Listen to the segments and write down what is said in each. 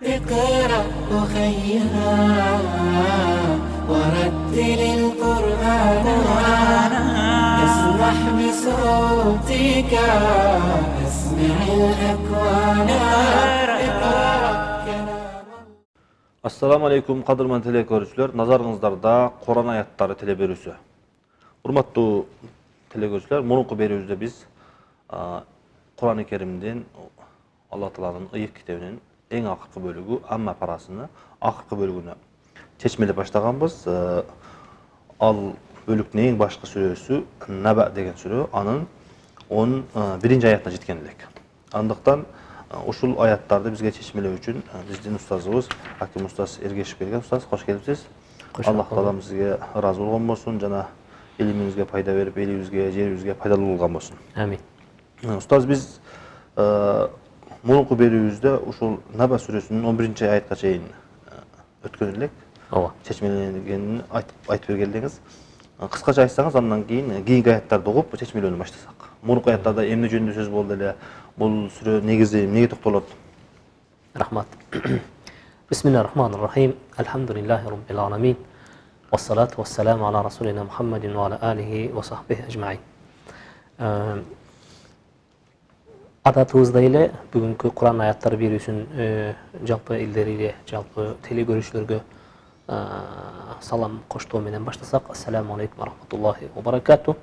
اقرأ أخيها ورتل القرآن اسمح بصوتك اسمع الأكوان Assalamu alaikum, qadırman telegörücüler. Nazarınızlarda Kur'an ayatları teleberüsü. Hurmatlı telegörücüler, murunqu berüzde biz Kur'an-ı Kerim'den Allah Taala'nın ıyık kitabının en akırkı bölügü, amma parasını akırkı bölügüne çeşmeli başlaganbız. Al bölük neyin başka süresi Naba degen sürü, anın 11. ayatına jetkenlik. Andıqtan uşul ayatlarda bizge çeşmeli üçün bizdin ustazımız Hakim Ustaz Ergeşip kelgen. Ustaz, hoş geldiniz. Allah Taala'm sizge razı bolgon bolsun, jana elimizge payda berip, elibizge, jerimizge paydalı bolgon bolsun. Amin. Ustaz, biz murunqu berүүbүздө ушул Наба сүрөсүнүн 11 аятка чейин өткөн элек. Ооба. Чечмеленгенин айтып бергендиңиз. Кыскача айтсаңыз, андан кийинки аяттарды угуп чечмелөөнү баштасак. Мурунку аяттарда эмне жөнүндө сөз болду эле? Бул сүрө негизи эмнеге токтолот? Рахмат. Бисмиллахир-рахманир-рахим. Алхамдулиллахи раббил аламин. Вассалату вассаламу ала расулина Мухаммадин ва ала алихи ва сахбихи ажмаин. Адатыбыздай эле бүгүнкү Кур'ан аяттары берүүсүн жалпы элдерге, жалпы телегөрүүчүлөргө салам коштоо менен баштасак. Ассаламу алейкум ва рахматуллахи ва баракату.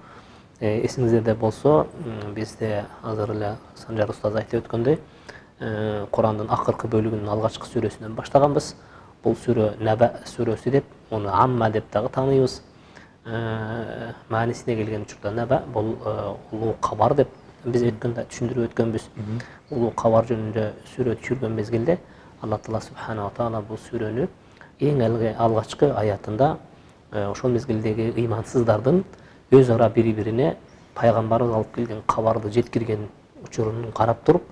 Эсиңиздерде болсо, бизде азыр эле Санжар устаз айтып өткөндөй, Кур'андын акыркы бөлүгүнүн алгачкы сүрөсүнөн баштаганбыз. Бул сүрө Наба сүрөсү деп, муну Амма деп дагы тааныйбыз. Маанисине келген учурда Наба бул улуу кабар деп biz өткөндө түшүндүрүп өткөнбүз. Улуу кабар жөнүндө сүрө түшүргөн мезгилде Алла Таала субхана ва таала бул сүрөнү эң алгачкы аятында ошол мезгилдеги ыймансыздардын өз ара бири-бирине пайгамбарыбыз алып келген кабарды жеткирген учурун карап туруп,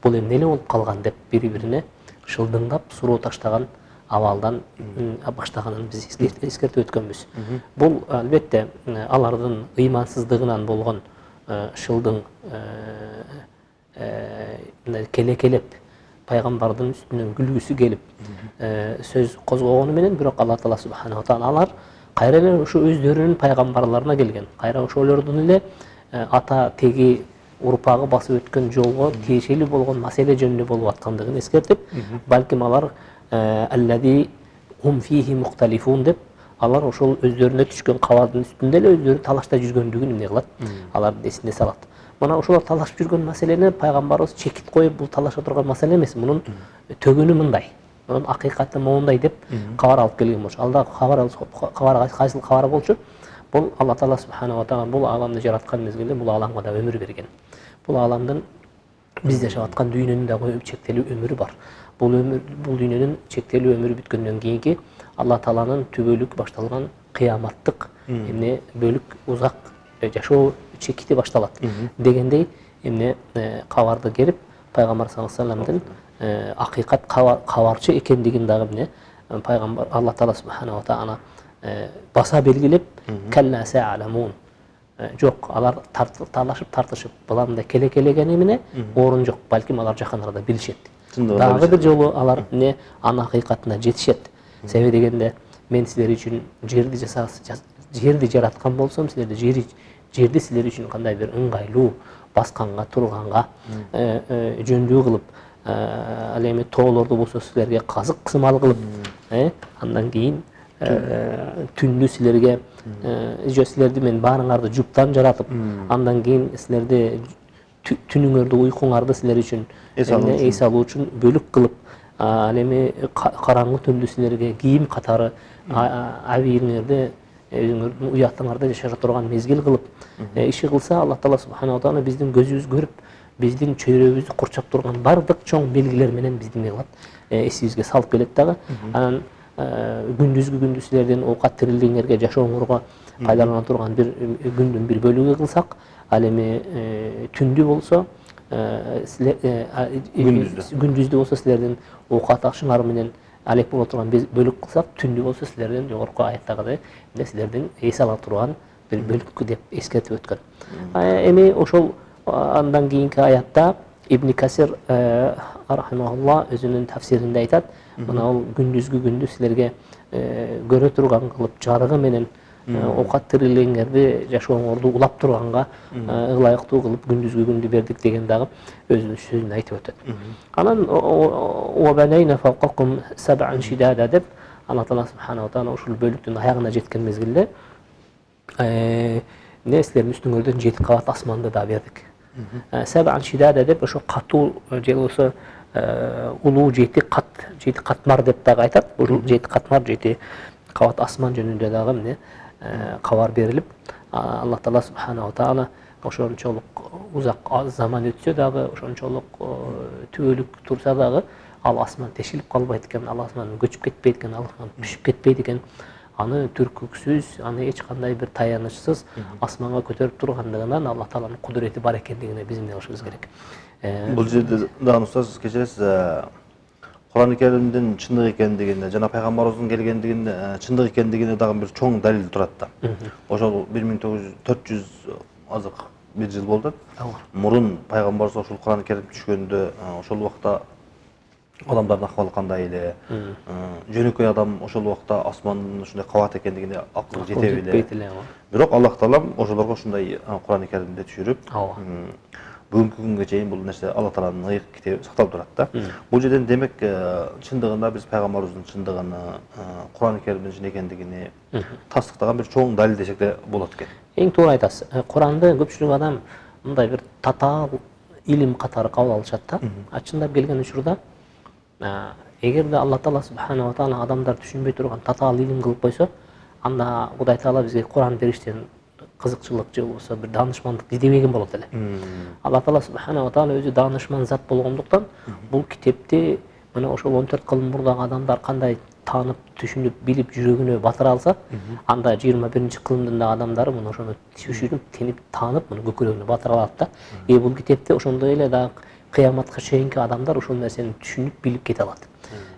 бул эмне эле болуп калган деп бири-бирине шылдыңдап суроо таштаган абалдан баштаганын биз эскертип өткөнбүз. Бул албетте алардын ыймансыздыгынан болгон шылдың келекелеп пайгамбардын үстүнөн күлгүсү келип сөз козгогону менен, бирок Алла Таала субхана таала алар кайра эле ушу өздөрүнүн пайгамбарларына келген, кайра ошолордун эле ата теги урпагы басып өткөн жолго тиешелүү болгон маселе жөнүндө болуп аткандыгын эскертип, балким алар аллади хум фихи мухталифун деп, алар ошол өздөрүнө түшкөн кабардын үстүндө эле өздөрү талашта жүргөндүгүн эмне кылат, алардын эсине салат. Мына ошолор талашып жүргөн маселени пайгамбарыбыз чекит коюп, бул талаша турган маселе эмес, мунун төгүнү мындай, мунун акыйкаты моундай деп кабар алып келген болчу. Алда кабар кайсыл кабар болчу? Бул Алла Таала субхана ва таала бул аламды жараткан мезгилде бул аламга да өмүр берген. Бул аламдын биз жашап аткан дүйнөнүн да чектелүү өмүрү бар. Бул дүйнөнүн чектелүү өмүрү бүткөндөн кийинки Алла Тааланын түбөлүк башталган кыяматтык эмне бөлүк узак жашоо чекити башталат дегендей эмне кабарды келип, пайгамбар саллаллаху алейхи вассаламдын акыйкат кабарчы экендигин дагы эмне пайгамбар Алла Таала субхана ва таала баса белгилеп, калла са'аламун. Жок, алар талашып тартышып буларда келекелеген эмне орун жок, балким алар жакын арада билишет. Дагы бир жолу алар эмне анын акыйкатына жетишет. Себеби дегенде, мен силер үчүн жерди жараткан болсом, силерде жерди силер үчүн кандай бир ыңгайлуу басканга, турганга жөндүү кылып, ал эми тоолорду болсо силерге казык сымал кылып, андан кийин түндү силерге силерди мен баарыңарды жуптан жаратып, андан кийин силерди түнүңөрдү, уйкуңарды силер үчүн эс алуу үчүн бөлүк кылып, ал эми караңгы түндү силерге кийим катары абийиңерди өзүңөрдүн уятыңарда жашата турган мезгил кылып иши кылса, Алла Таала субхана ва таала биздин көзүбүз көрүп, биздин чөйрөбүздү курчап турган бардык чоң белгилер менен бизди эмне кылат, эсибизге салып келет дагы. Анан күндүзгү силердин оокат тирилигиңерге, жашооңорго пайдалана турган бир күндүн бир бөлүгү кылсак, ал эми түндү болсо күндүздү болсо силердин оокат ашыңар менен алек боло турган бөлүк кылсак, түндү болсо силердин жогорку аяттагыдай силердин эс ала турган бир бөлүк деп эскертип өткөн. Эми ошол андан кийинки аятта Ибн Касир рахимахулла өзүнүн тафсиринде айтат, мына ал күндүзгү силерге көрө турган кылып жарыгы менен оокат тирилгеңерди, жашооңорду улап турганга ылайыктуу кылып күндүзгү бердик деген дагы өзүнүн сөзүн айтып өтөт. Анан وَبَنَيْنَ فَوْقَكُمْ سَبْعًا شِدَادًا деп Алла Таала субхана ва таала ушул бөлүктүн аягына жеткен мезгилде силердин үстүңөрдөн 7 кабат асманды да бердик. Саб'ан шидада деп ошо катуу же болбосо улуу 7 катмар деп дагы айтат. Ушул 7 катмар 7 кабат асман жөнүндө дагы эмне кабар берилип, Алла Таала субхана ва таала ошончолук узак заман өтсө дагы, ошончолук түбөлүк турса дагы ал асман тешилип калбайт экен, ал асман көчүп кетпейт экен, ал асман түшүп кетпейт экен. Аны түркүксүз, аны эч кандай бир таянычсыз асманга көтөрүп тургандыгынан Алла Тааланын кудурети бар экендигине биз эмне кылышыбыз керек. Бул жерде дагы устаз кечиресиз, Кур'ан-ы Керимдин чындык экендигине жана пайгамбарыбыздын келгендигине чындык экендигине дагы бир чоң далил турат да. Ошол 1400 азык бир жыл болду. Мурун пайгамбарыбыз ошол Кур'ан-ы Керим түшкөндө ошол убакта адамдардын акыбалы кандай эле, жөнөкөй адам ошол убакта асмандын ушундай кабат экендигине акыл жетеби эле. Бирок Аллах Таала ошолорго ушундай Кур'ан-ы Керимди түшүрүп, бүгүнкү күнгө чейин бул нерсе Алла Тааланын ыйык китеби сакталып турат да. Бул жерден демек чындыгында биз пайгамбарыбыздын чындыгын, Кур'ан-ы Керимдин чын экендигини тастыктаган бир чоң далил десек де болот экен. Эң туура айтасыз. Куранды көпчүлүк адам мындай бир татаал илим катары кабыл алышат да. Чындап келген учурда эгерде Алла Таала субхана ва таала адамдар түшүнбөй турган татаал илим кылып койсо, анда Кудай Таала бизге Куран бериштен кызыкчылык же болбосо бир даанышмандык издебеген болот эле. Алла Таала субхана ва таала өзү даанышман зат болгондуктан бул китепти мына ошол 14 кылым мурдагы адамдар кандай таанып, түшүнүп, билип жүрөгүнө батыра алса, анда 21-кылымдын да адамдары мына ошону түшүнүп, тенип, таанып, мына көкүрөгүнө батыра алат да. Бул китепти ошондой эле дагы кыяматка чейинки адамдар ошол нерсени түшүнүп, билип кете алат.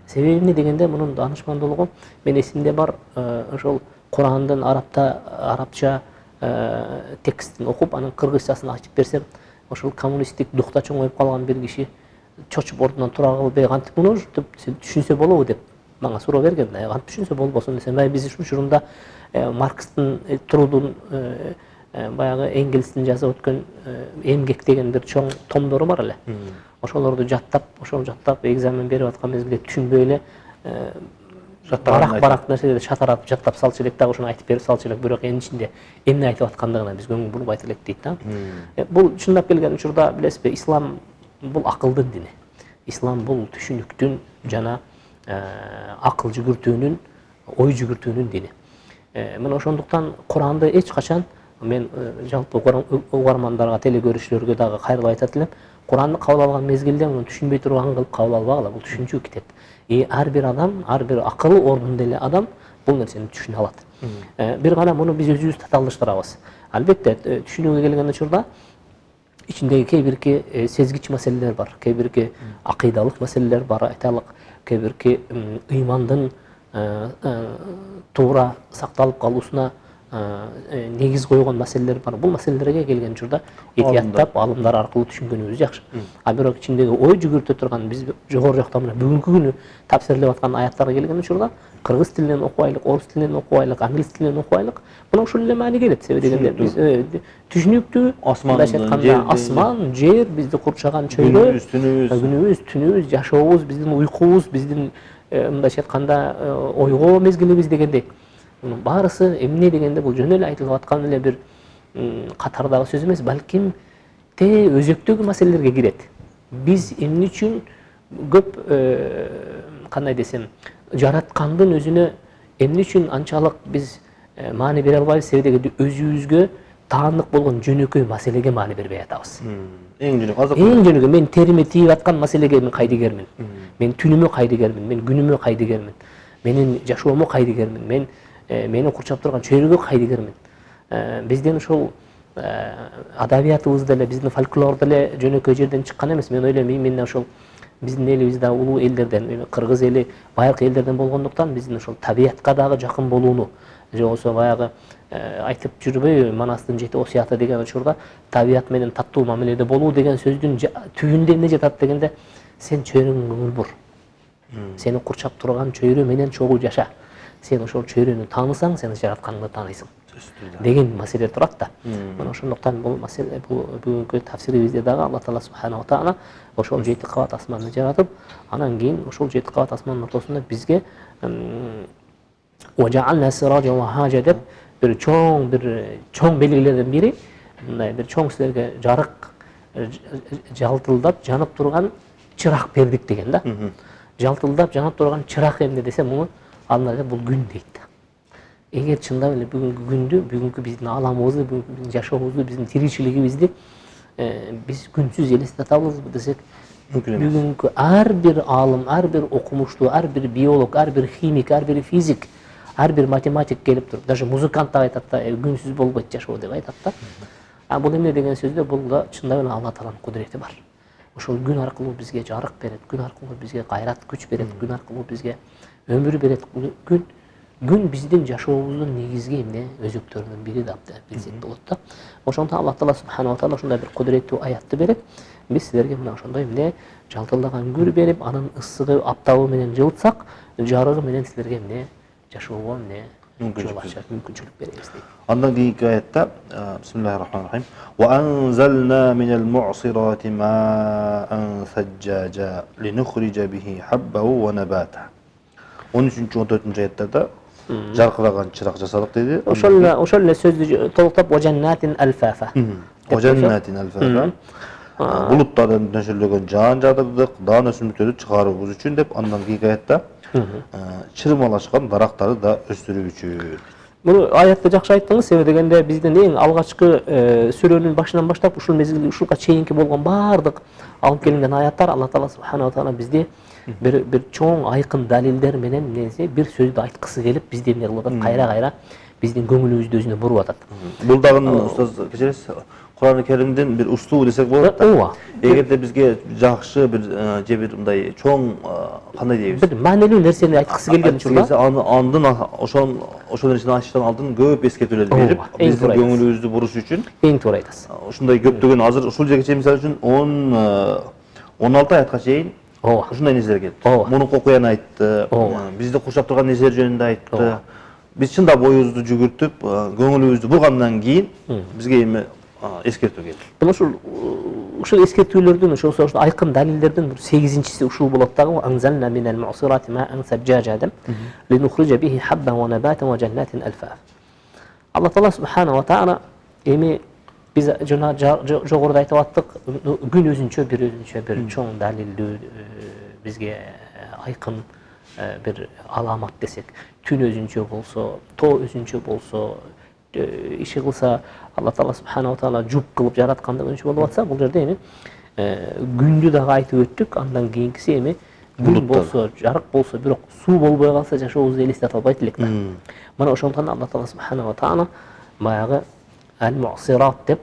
Себеби эмне дегенде, мунун даанышмандуулугу мен эсимде бар, ошол Курандын арабча текстин окуп, анын кыргызчасын ачып берсем, ошол коммунисттик духта чоңоюп калган бир киши чочуп ордунан тура калбай, кантип муну түшүнсө болобу деп мага суроо берген. Кантип түшүнсө болбосун десем, биз учурунда Маркстын, Трудун, баягы Энгельстин жазып өткөн эмгек деген бир чоң томдору бар эле. Ошолорду жаттап, экзамен берип аткан мезгилде түшүнбөй эле барак нерселерди шатарап жаттап салчу элек дагы, ошону айтып берип салчу элек, бирок энин ичинде эмне айтып аткандыгына биз көңүл буруп айтып элек дейт да. Бул чындап келген учурда билесизби, ислам бул акылдын дини. Ислам бул түшүнүктүн жана акыл жүгүртүүнүн, ой жүгүртүүнүн дини. Мен ошондуктан Куранды эч качан, мен жалпы угармандарга, телекөрүүчүлөргө дагы кайрылып айтат элем, Куранды кабыл алган мезгилде муну түшүнбөй турган кылып кабыл албагыла. Бул түшүнчү китеп. Ар бир адам, ар бир акылы ордунда эле адам бул нерсени түшүнө алат. Бир гана муну биз өзүбүз татаалдаштырабыз. Албетте, түшүнүүгө келген учурда ичиндеги кээ бирки сезгич маселелер бар, кээ бирки акыйдалык маселелер бар, айталык, кээ бирки ыймандын туура сакталып калуусуна негиз койгон маселелер бар. Бул маселелерге келген учурда этияттап, алымдар аркылуу түшүнгөнүбүз жакшы. Бирок ичиндеги ой жүгүртө турган, биз жогору жакта мына бүгүнкү күнү тафсирлеп аткан аяттарга келген учурда кыргыз тилинен окубайлык, орус тилинен окубайлык, англис тилинен окубайлык, мына ушул эле маани келет. Себеби дегенде биз түшүнүктүү, асман, жер, бизди курчаган чөйрө, күнүбүз, түнүбүз, жашообуз, биздин уйкубуз, биздин мындайча айтканда ойгоо мезгилибиз дегендей. Мунун баарысы эмне дегенде бул жөн эле айтылып аткан эле бир катардагы сөз эмес, балким өзөктөгү маселелерге кирет. Биз эмне үчүн көп кандай десем, жараткандын өзүнө эмне үчүн анчалык биз маани бере албайбыз? Себеби дегенде өзүбүзгө таандык болгон жөнөкөй маселеге маани бербей атабыз. Эң жөнөкөй мен териме тийип аткан маселеге мен кайдыгермин. Мен түнүмө кайдыгермин, мен күнүмө кайдыгермин. Менин жашоомо кайдыгермин, мен мени курчап турган чөйрөгө кайдыгермин. Биздин ушул адабиятыбызда эле, биздин фольклордо эле жөнөкөй жерден чыккан эмес. Мен ойлойм, мен ошол биздин элибиз да улуу элдерден, кыргыз эли байыркы элдерден болгондуктан биздин ошол табиятка дагы жакын болууну, же болбосо баягы айтып жүрбөйбү Манастын 7 осуяты деген учурда табият менен таттуу мамиледе болуу деген сөздүн түбүндө эмне жатат дегенде, сен чөйрөңгө көңүл бур. Сени курчап турган чөйрө менен чогуу жаша. Сен ошол чөйрөнү таанысаң, сен жаратканыңды тааныйсың деген маселе турат да. Мына ошондуктан бул маселе, бул бүгүнкү тафсирибизде дагы Алла Таала субханаху таала ошол 7 кабат асманды жаратып, анан кийин ошол 7 кабат асмандын ортосунда бизге وَجَعَلْنَا سِرَاجًا وَهَّاجًا деп bir чоң белгилерден бири, мындай бир чоң силерге жарык жалтылдап жанып турган чырак бердик деген да. Жалтылдап жанып турган чырак эмне десе, муну аларга бул күн дейт да. Эгер чындап эле бүгүнкү күндү, бүгүнкү биздин ааламыбызды, бүгүнкү биздин жашообузду, биздин тиричилигибизди биз күнсүз элестете алабызбы десек, мүмкүн эмес. Бүгүнкү ар бир аалым, ар бир окумуштуу, ар бир биолог, ар бир химик, ар бир физик, ар бир математик келип туруп, даже музыкант да айтат да, күнсүз болбойт жашоо деп айтат да. А бул эмне деген сөздө, бул да чындап эле Алла Тааланын кудурети бар. Ошол күн аркылуу бизге жарык берет, күн аркылуу бизге кайрат, күч берет, күн аркылуу бизге өмүр берет. Күн биздин жашообуздун негизги эмне өзөктөрүнүн бири деп билсек болот да. Ошондо Алла Таала субханаху таала ушундай бир кудуреттүү аятты берип, биз силерге мына ошондой эмне жалтылдаган күн берип, анын ысыгы аптабы менен жылытсак, жарыгы менен силерге эмне жашоого эмне мүмкүнчүлүк беребиз дейт. Андан кийинки аятта Бисмиллахир-рахманир-рахим. Wa anzalna minal mu'sirati ma'an sajjaja linukhrija bihi habban wa nabata. 13-14 аяттарда жаркыраган чырак жасадык деди. Ошол эле сөздү толуктап важаннатин алфафа. Важаннатин алфафа. Булуттардан нөшөрлөгөн жаан жадырдык, даан өсүмдүктөрдү чыгарууубуз үчүн деп, андан кийинки аятта чырмалашкан дарактарды да өстүрүү үчүн. Bunu ayette жақсы айттыңыз, себеби дегенде биздин эң алгачкы сүрөнүн башынан баштап ушул мезгилге ушулга чейинки болгон баардык алып келинген аяттар Алла Таала субханаху таала бизди бир чоң айкын далилдер менен несе бир сөздү айткысы келип бизди эмне кылып атат, кайра биздин көңүлүбүздү өзүнө буруп атат. Бул дагы устаз кечиресиз, Кур'ан-ы Керимдин бир услубу десек болот да. Ооба. Эгерде бизге жакшы бир же бир мындай чоң кандай дейбиз? Бир маанилүү нерсени айткысы келген учурда андын ошол нерсени айтыштан алдын көп эскертүүлөрдү берип, биздин көңүлүбүздү буруш үчүн эң туура айтасыз. Ушундай көптөгөн азыр ушул жерге чейин мисалы үчүн 16 аятка чейин ушундай нерселер келди. Мунуку окуяны айтты, бизди курчап турган нерселер жөнүндө айтты. Биз чындап боюбузду жүгүртүп, көңүлүбүздү бургандан кийин бизге эми эскертүү келди. Ушул эскертүүлөрдүн, ошол айкын далилдердин 8-инчиси ушул болот дагы. Анзална минал му'сирати ма'ан сажжажа деп, линухрижа бихи хаббан ва набатан ва жаннатин алфаф. Алла Таала субханаху ва таала эми биз жана жогоруда айтып аттык, күн өзүнчө бир чоң далилдүү бизге айкын бир аламат десек, түн өзүнчө болсо, тоо өзүнчө болсо, иши кылса Алла Таала субханаху таала жуп кылып жараткандык өзүнчө болуп атса, бул жерде эми күндү дагы айтып өттүк. Андан кийинкиси эми күн болсо, жарык болсо, бирок суу болбой калса жашообузду элестете албайт элек да. Мына ошондон Алла Таала субханаху таала баягы ал-му'сират деп,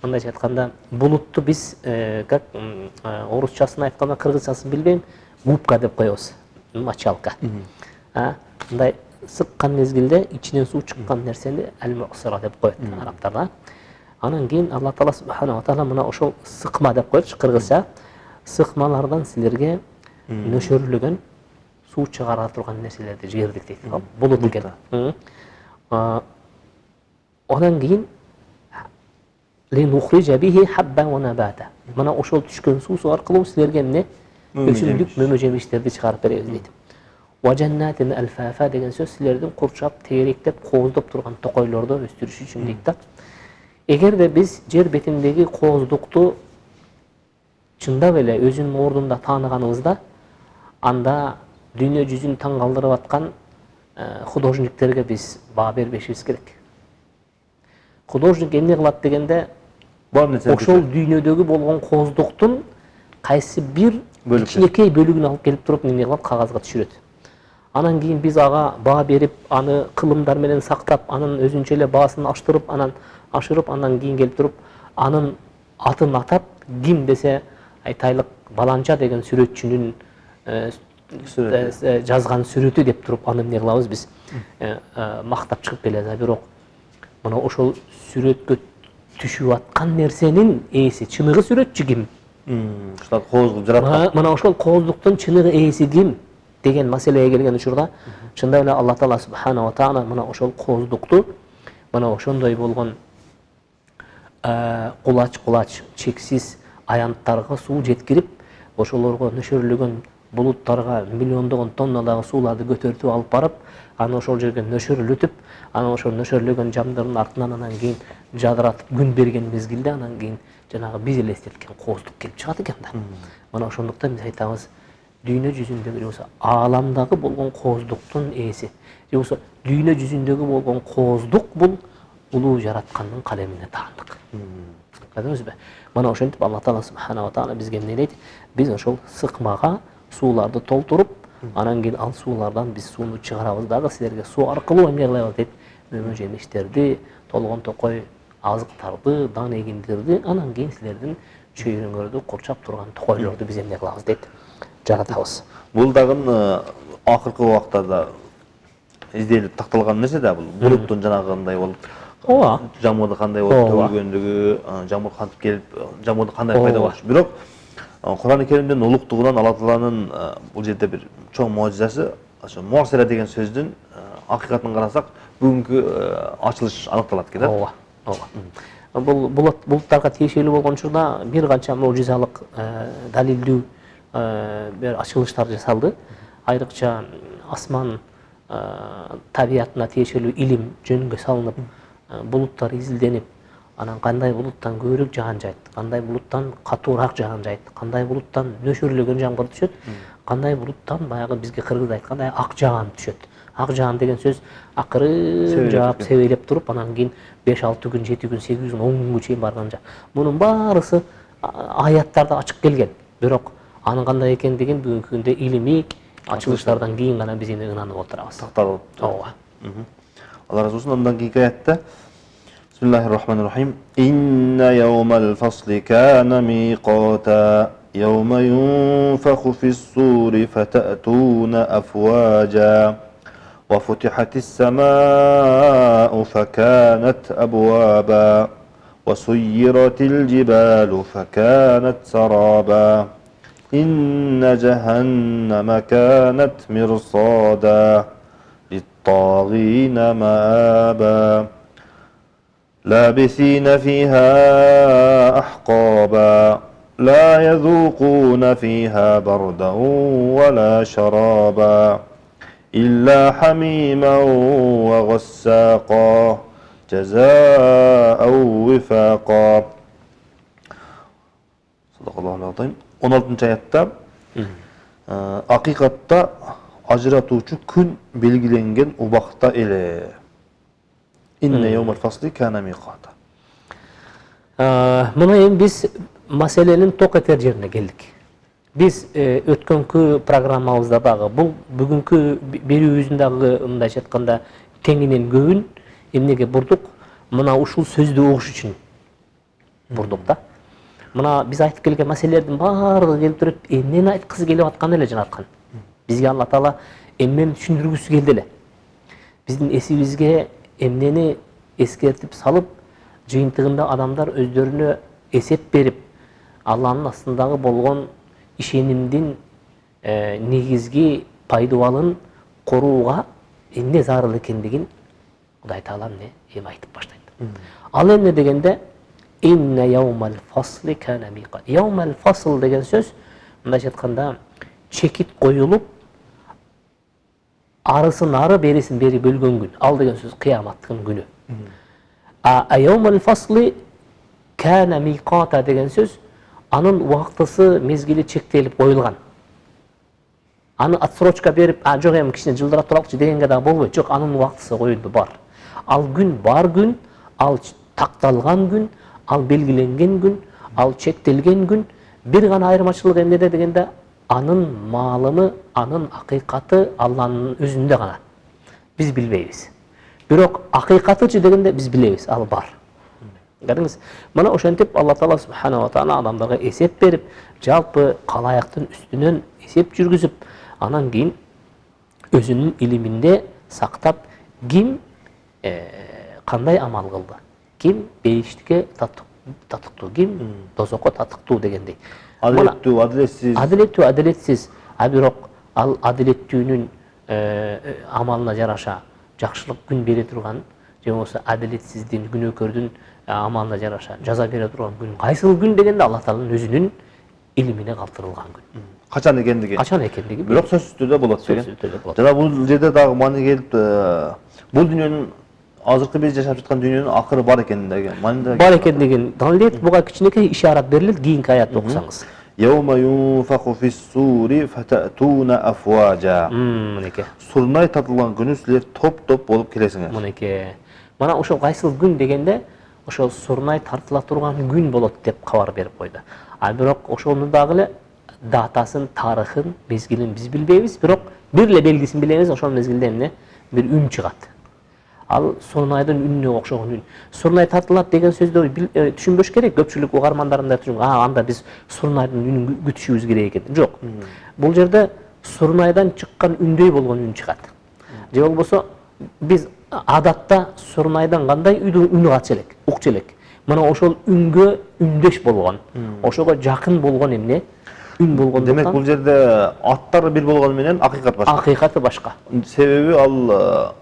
мындайча айтканда, булутту биз как орусчасын айтканда, кыргызчасын билбейм, губка деп коебуз. Мочалка. Мындай сыккан мезгилде ичинен суу чыккан нерсени ал-му'сира деп коет арабтар. Анан кийин Алла Таала субханаху таала мына ошол сыкма деп коетчу кыргызча. Сыкмалардан силерге нөшөрлөгөн суу чыгара турган нерселерди жибердик дейт. Булут экен. Анан кийин линухрижа бихи хаббан ва набата. Мына ошол түшкөн суу аркылуу силерге эмне өсүмдүк, мөмө жемиштерди чыгарып беребиз дейт. Важаннатин алфафа деген сөз силердин курчап, тегеректеп, кооздоп турган токойлорду өстүрүш үчүн дейт да. Эгерде биз жер бетиндеги кооздукту чындап эле өзүнүн ордунда тааныганыбызда, анда дүйнө жүзүн таң калтырып аткан художниктерге биз баа бербешибиз керек. Художник эмне кылат дегенде, ошол дүйнөдөгү болгон кооздуктун кайсы бир кичинекей бөлүгүн алып келип туруп эмне кылат, кагазга түшүрөт. Анан кийин биз ага баа берип, аны кылымдар менен сактап, анын өзүнчө эле баасын аштырып, анан ашырып, андан кийин келип туруп, анын атын атап, ким десе айтайлык баланча деген сүрөтчүнүн жазган сүрөтү деп туруп аны эмне кылабыз биз мактап чыгып келебиз. А бирок мына ошол сүрөткө түшүп аткан нерсенин ээси чыныгы сүрөтчү ким? Ушулар кооз кылып жараткан. Мына ошол кооздуктун чыныгы ээси ким деген маселеге келген учурда чындап эле Алла Таала субхана ва таала мына ошол кооздукту мына ошондой болгон кулач чексиз аянттарга суу жеткирип, ошолорго нөшөрлөгөн булуттарга миллиондогон тоннадагы сууларды көтөртүп алып барып, аны ошол жерге нөшөрлөтүп, аны ошол нөшөрлөгөн жамдардын артынан анан кийин жадыратып күн берген мезгилде анан кийин жанагы биз элестеткен кооздук келип чыгат экен да. Мына ошондуктан биз айтабыз, дүйнө жүзүндөгү же болбосо ааламдагы болгон кооздуктун ээси, же болбосо дүйнө жүзүндөгү болгон кооздук бул улуу жараткандын калемине таандык. Көрдүңүзбү? Мына ошентип Алла Таала субхана ва таала бизге эмне дейт? Биз ошол сыкмага сууларды толтуруп, анан кийин ал суулардан биз сууну чыгарабыз дагы силерге суу аркылуу эмне кылабыз дейт? Мөмө жемиштерди, толгон токой азыктарды, дан эгиндерди, анан кийин силердин чөйрөңөрдү курчап турган токойлорду биз эмне кылабыз дейт? Жаратабыз. Бул дагы акыркы убактарда изделип такталган нерсе да бул. Булуттун жанагындай болуп, жамгырды кандай болуп төгүлгөндүгү, жамгыр кантип келип, жамгырды кандай пайда болушу. Бирок Кур'ан-ы Керимдин улуктугунан Алла Тааланын бул жерде бир чоң можизасы, ошо муасира деген сөздүн акыйкатын карасак, бүгүнкү ачылыш аныкталат экен да. Ооба. Бул булуттарга тиешелүү болгон учурда бир канча можизалык далилдүү бир ачылыштар жасалды. Айрыкча асман табиятына тиешелүү илим жөнгө салынып, булуттар изилденип, анан кандай булуттан көбүрөөк жаан жайт, кандай булуттан катуураак жаан жайт, кандай булуттан нөшөрлөгөн жамгыр түшөт, кандай булуттан баягы бизге кыргызда айткандай ак жаан түшөт. Ак жаан деген сөз акырын жаап себелеп туруп, анан кийин 5-6 күн, 7 күн, 8 күн, 10 күнгө чейин барган жаан. Мунун баарысы аяттарда ачык келген. Бирок анын кандай экендигин бүгүнкү күндө илимий ачылыштардан кийин гана биз эми ынанып отурабыз. Такталып. Ооба. Алла разы болсун. Андан кийинки аятта Бисмиллахир-рахманир-рахим. Инна яумал фасли кана миqata яума юнфаху фис-сури фататуна афважа ва футихатис-самаa'у факанат абваба ва суйиратил джибалу факанат сараба инна джаханнама канат мирсада лит-тагина ма'аба لابثين فيها أحقابا لا يذوقون فيها بردا ولا شرابا إلا حميما وغساقا جزاء وفاقا صدق الله العظيم. 16. аятта акыйкатта ажыратуучу күн белгиленген убакта эле. Инна яумал фасли кана миqata. Мына эми биз маселенин ток этер жерине келдик. Биз өткөнкү программабызда дагы бул бүгүнкү берүүбүздүн дагы мындайча айтканда кеңинен көбүн эмнеге бурдук? Мына ушул сөздү угуш үчүн бурдук да. Мына биз айтып келген маселелердин баардыгы келип туруп, эмнени айткысы келип атканы эле жанаткан. Бизге Алла Таала эмнени түшүндүргүсү келди эле. Биздин эсибизге эмнени эскертип салып, жыйынтыгында адамдар өздөрүнө эсеп берип, Алланын астындагы болгон ишенимдин негизги пайдубалын корууга эмне зарыл экендигин Кудай Таала эми айтып баштайт. Ал эмне дегенде инна яумал фасли кана миqata. Яумал фасл деген сөз мындайча айтканда чекит коюлуп, арысын ары, берисин бери бөлгөн күн. Ал деген сөз кыяматтын күнү. А яумал фасли кана миqata деген сөз анын убактысы, мезгили чектелип коюлган. Аны отсрочка берип, жок эми кичине жылдырап туралычы дегенге да болбойт. Жок, анын убактысы коюлду бар. Ал күн бар күн, ал такталган күн, ал белгиленген күн, ал чектелген күн. Бир гана айырмачылыгы эмнеде дегенде, анын маалымы, анын акыйкаты Алланын өзүндө гана. Биз билбейбиз. Бирок акыйкатычы дегенде биз билебиз, ал бар. Қараңыз, мына ошентип Алла Таала субханала тағала адамдарға есеп беріп, жалпы қалаяқтың үстінен есеп жүргізіп, анан кейін өзінің илиминде сақтап, ким қандай амал қылды, ким бейіштікке татыктуу, ким дозокко татыктуу дегендей. Адилеттүү, адилетсиз. Адилеттүү, адилетсиз. А бирок ал адилеттүүнүн амалына жараша жакшылык күн бере турган, же болбосо адилетсиздин, күнөөкөрдүн амалына жараша жаза бере турган күн кайсыл күн дегенде Алла Тааланын өзүнүн илимине калтырылган күн. Качан экендиги. Качан экендиги Бирок сөзсүз түрдө болот деген. сөзсүз түрдө болот. Жана бул жерде дагы мани келип, бул дүйнөнүн азыркы биз жашап жаткан дүйнөнүн акыры бар экендиги. Бар экендигин далилет, буга кичинекей ишарат берилет кийинки аятты окусаңыз. Yawma yunfakhu fis-suri fatatuna afwaja. Мынеке. Сурнай татылган күнү силер топ-топ болуп келесиңер. Мынеке. Мана ошол кайсыл күн дегенде ошол сурнай тартыла турган күн болот деп кабар берип койду. А бирок ошону дагы эле датасын, тарыхын, мезгилин биз билбейбиз, бирок бир эле белгисин билебиз, ошол мезгилде эмне бир үн чыгат. Ал сурнайдын үнүнө окшогон үн. Сурнай тартылат деген сөздү түшүнбөш керек. Көпчүлүк угармандарында түшүн, анда биз сурнайдын үнүн күтүшүбүз керек экен. Жок. Бул жерде сурнайдан чыккан үндөй болгон үн чыгат. Же болбосо биз адатта сурнайдан кандай үн катчу элек, укчу элек. Мына ошол үнгө үндөш болгон, ошого жакын болгон эмне үн болгондуктан. Демек бул жерде аттары бир болгону менен акыйкат башка. Акыйкаты башка. Себеби ал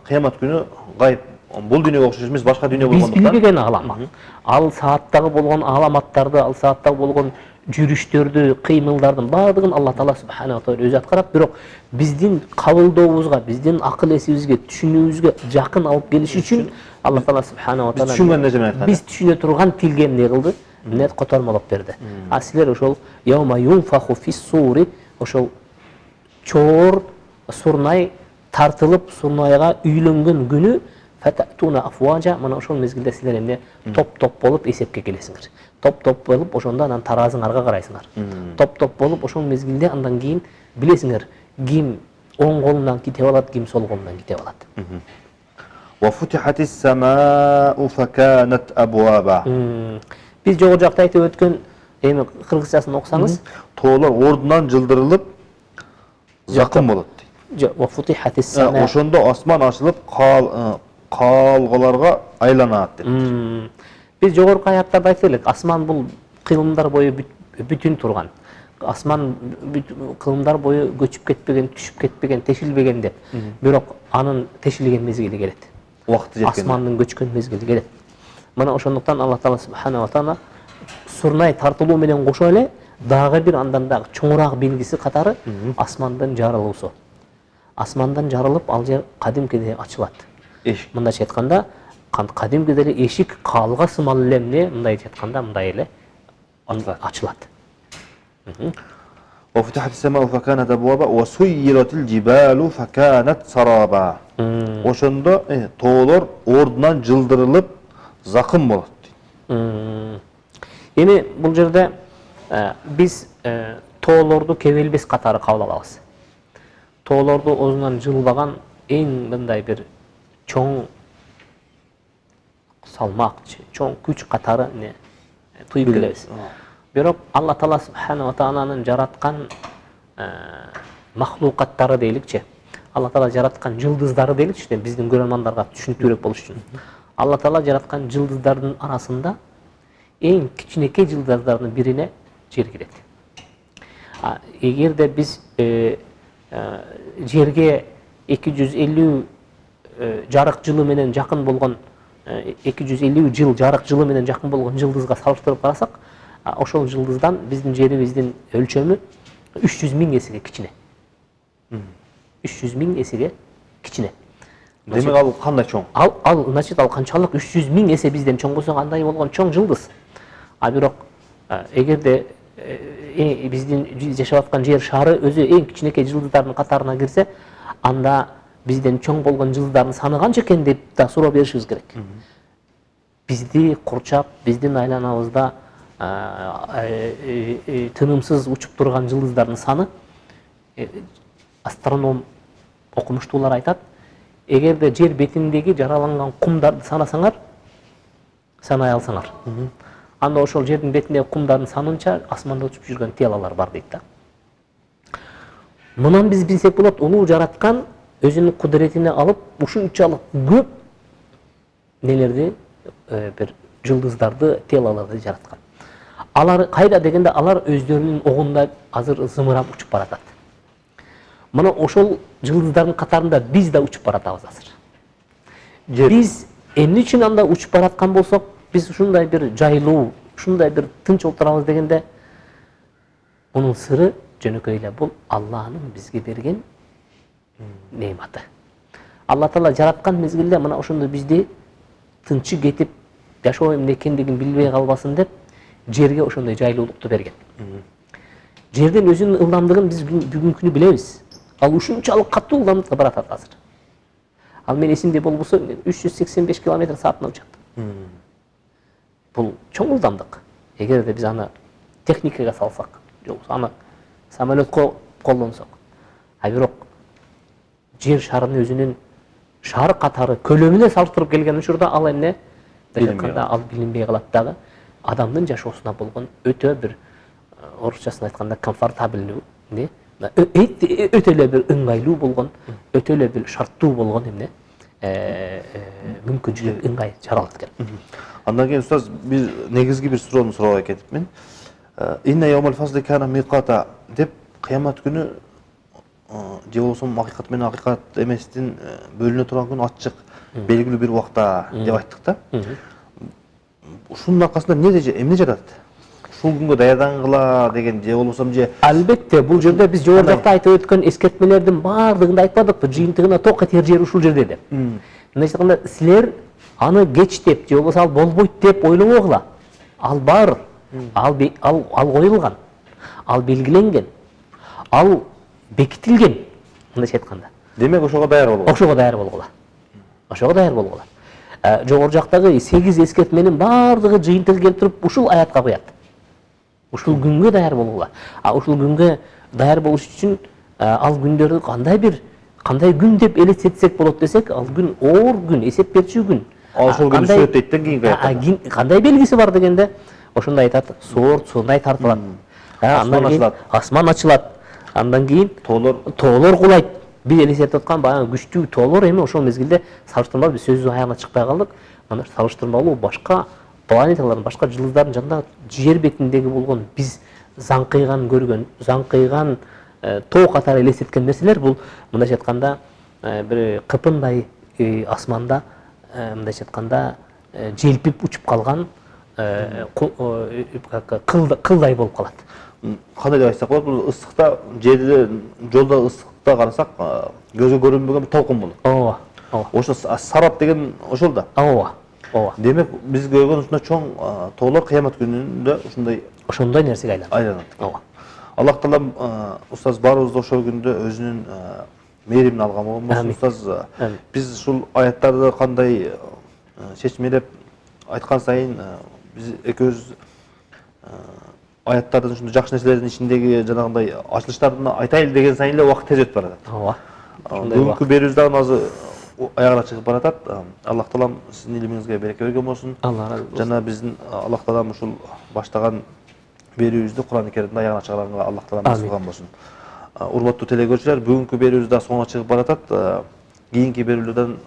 кыямат күнү гайып. Бул дүйнөгө окшош эмес, башка дүйнө болгондуктан. Биз билбеген алам. Ал сааттагы болгон аламаттарды, ал сааттагы болгон жүрүштөрдү, кыймылдардын баардыгын Алла Таала субханала таала өзү аткарат, бирок биздин кабылдообузга, биздин акыл эсибизге, түшүнүүбүзгө жакын алып келиш үчүн Алла Таала субханала таала түшүнгөн нерсени айткан. Биз түшүнө турган тилге эмне кылды? Эмне котормолоп берди. А силер ошол яума юнфаху фис-сури, ошол чоор сурнай тартылып, сурнайга үйлөнгөн күнү фататуна афважа, мына ошол мезгилде силер эмне топ-топ болуп эсепке келесиңер. Топ-топ болуп, ошондо анан таразыңарга карайсыңар. Топ-топ болуп, ошол мезгилде андан кийин билесиңер, ким оң колунан китеп алат, ким сол колунан китеп алат. Wa futihati as-samaa'u fakanat abwaba. Биз жогору жакта айтып өткөн эми кыргызчасын окусаңыз, тоолор ордунан жылдырылып жакын болот. Wa futihati as-samaa. Ошондо асман ачылып, калгаларга айланат деп. Биз жогорку аяттарда айтып элек, асман бул кылымдар бою бүтүн турган. Асман кылымдар бою көчүп кетпеген, түшүп кетпеген, тешилбеген деп. Бирок анын тешилген мезгили келет. Убакыты жеткен. Асмандын көчкөн мезгили келет. Мына ошондуктан Алла Таала субханала таала сурнай тартылуу менен кошо эле дагы бир андан дагы чоңураак белгиси катары асмандан жарылуусу. Асмандан жарылып, ал жер кадимкидей ачылат. Мындайча айтканда, кадимкидей эле эшик каалга сымал эле эмне, мындайча айтканда, мындай эле ачылат. وفتحت السماء فكانت أبوابا وسيرت الجبال فكانت سرابا. Ошондо тоолор ордунан жылдырылып закын болот. Эми бул жерде биз тоолорду кебелбес катары кабыл алабыз. Тоолорду озунан жылбаган эң мындай бир чоң салмак, чоң күч катары туюп келебиз. Бирок Алла Таала субханала тааланын жараткан махлукаттары дейликчи. Алла Таала жараткан жылдыздары дейликчи, биздин көрөрмандарга түшүнүктүүрөөк болуш үчүн. Алла Таала жараткан жылдыздардын арасында эң кичинекей жылдыздардын бирине жер кирет. Эгерде биз жерге 250 жарык жылы менен жакын болгон 250 жыл жарык жылы менен жакын болгон жылдызга салыштырып карасак, ошол жылдыздан биздин жерибиздин өлчөмү 300 000 эсеге кичине. 300 000 эсеге кичине. Демек ал кандай чоң? Ал значит ал канчалык 300 000 эсе бизден чоң болсо кандай болгон чоң жылдыз. А бирок эгерде биздин жашап аткан жер шары өзү эң кичинекей жылдыздардын катарына кирсе, анда бизден чоң болгон жылдыздардын саны канча экен деп да суроо беришибиз керек. Бизди курчап, биздин айланабызда тынымсыз учуп турган жылдыздардын саны, астроном окумуштуулар айтат, эгерде жер бетиндеги жараланган кумдарды санасаңар, санай алсаңар. Анда ошол жердин бетиндеги кумдардын санынча асманда учуп жүргөн телолор бар дейт да. Мындан биз билсек болот, улуу жараткан өзүнүн кудуретине алып, ушунчалык көп нелерди, бир жылдыздарды, телолорду жараткан. Алар кайда дегенде, алар өздөрүнүн огунда азыр зымырап учуп баратат. Мына ошол жылдыздардын катарында биз да учуп баратабыз азыр. Биз эмне үчүн анда учуп бараткан болсок, биз ушундай бир жайлуу, ушундай бир тынч отурабыз дегенде, мунун сыры жөнөкөй эле бул Аллахтын бизге берген нематы. Алла Таала жараткан мезгилде мына ошондо бизди тынчы кетип жашоо эмне экендигин билбей калбасын деп жерге ошондой жайлуулукту берген. Жердин өзүнүн ылдамдыгын биз бүгүнкү күнү билебиз. Ал ушунчалык катуу ылдамдыкка баратат азыр. Ал мен эсимде болбосо 385 км/саатына учат. Бул чоң ылдамдык. Эгерде биз аны техникага салсак, жоксо аны самолетко колдонсок, а бирок жер шарынын өзүнүн шар катары көлөмүнө салыштырып келген учурда ал эмне? Ал билинбей калат дагы. Адамдын жашоосуна болгон өтө бир орусчасын айтканда комфортабелдүү, өтө эле бир ыңгайлуу болгон, өтө эле бир шарттуу болгон эмне? Мүмкүнчүлүк ыңгай жаралат экен. Андан кийин устаз биз негизги бир суроону сурабай кетипмин. Инна яумал фазли кана миқата деп кыямат күнү же болбосо акыйкат менен акыйкат эместин бөлүнө турган күн ачык, белгилүү бир убакта деп айттык да. Ушунун аркасында эмне жатат? Ушул күнгө даярдангыла деген же болбосо же албетте бул жерде биз жогору жакта айтып өткөн эскертмелердин баардыгында айтпадыкпы, жыйынтыгына ток кетер жер ушул жерде деп. Мындай айтканда силер аны кеч деп же болбосо ал болбойт деп ойлобогула. Ал бар. Ал коюлган. Ал белгиленген. Ал бекитилген. Мындайча айтканда. Демек ошого даяр болгула. Ошого даяр болгула. Ошого даяр болгула. Жогору жактагы 8 эскертменин баардыгы жыйынтыгы келип туруп ушул аятка куят. Ушул күнгө даяр болгула. Ушул күнгө даяр болуш үчүн ал күндөрдү кандай күн деп элестетсек болот десек, ал күн оор күн, эсеп берчү күн. Ошол күндү сүрөттөйт кийинки аятта. Кандай белгиси бар дегенде, ошондо айтат, суундай тартылат. Андан кийин асман ачылат. Андан кийин тоолор кулайт. Биз элестетип аткан баягы күчтүү тоолор эми ошол мезгилде салыштырмалуу, биз сөзүнүн аягына чыкпай калдык. Мына салыштырмалуу башка планеталардын, башка жылдыздардын жанында жер бетиндеги болгон биз заңкыйган көргөн, заңкыйган тоо катары элестеткен нерселер бул мындайча айтканда бир кыпындай асманда мындайча айтканда желпип учуп калган кылдай болуп калат. Кандай деп айтсак болот, бул ысыкта жерде жолдо ысыкта карасак көзгө көрүнбөгөн бир толкун болот. Ооба. Ошо сарап деген ошол да. Ооба. Демек биз көргөн ушундай чоң тоолор кыямат күнүндө ошондой нерсеге айланат. Ооба. Аллах Таалам устаз баарыбызды ошол күндө өзүнүн мээримине алган болсун. Устаз биз ушул аяттарды кандай чечмелеп айткан сайын биз экөөбүз аяттардын ушундай жакшы нерселердин ичиндеги жанагындай ачылыштарын айтайлы деген сайын эле убакыт тез өтүп барат. Ооба. Бүгүнкү берүүбүз дагы азыр аягына чыгып баратат. Аллах Таалам сиздин илимиңизге береке берген болсун. Жана биздин Аллах Таалам ушул баштаган берүүбүздү Кур'ан-ы Керимде аягына чыгарганга Аллах Таалам насип кылган болсун. Урматтуу телекөрүүчүлөр, бүгүнкү берүүбүз да соңуна чыгып баратат. Кийинки берүүлөрдөн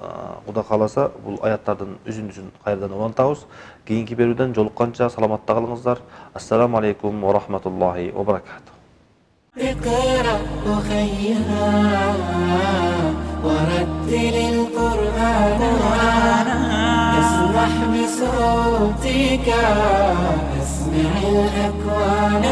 Кудай кааласа бул аяттардын үзүндүсүн кайрадан улантабыз. Кийинки берүүдөн жолукканча саламатта калыңыздар. Ассаламу алейкум ва рахматуллахи ва баракатух. اقرأ أخيها ورتل القرآن اسمح بصوتك اسمع الأكوان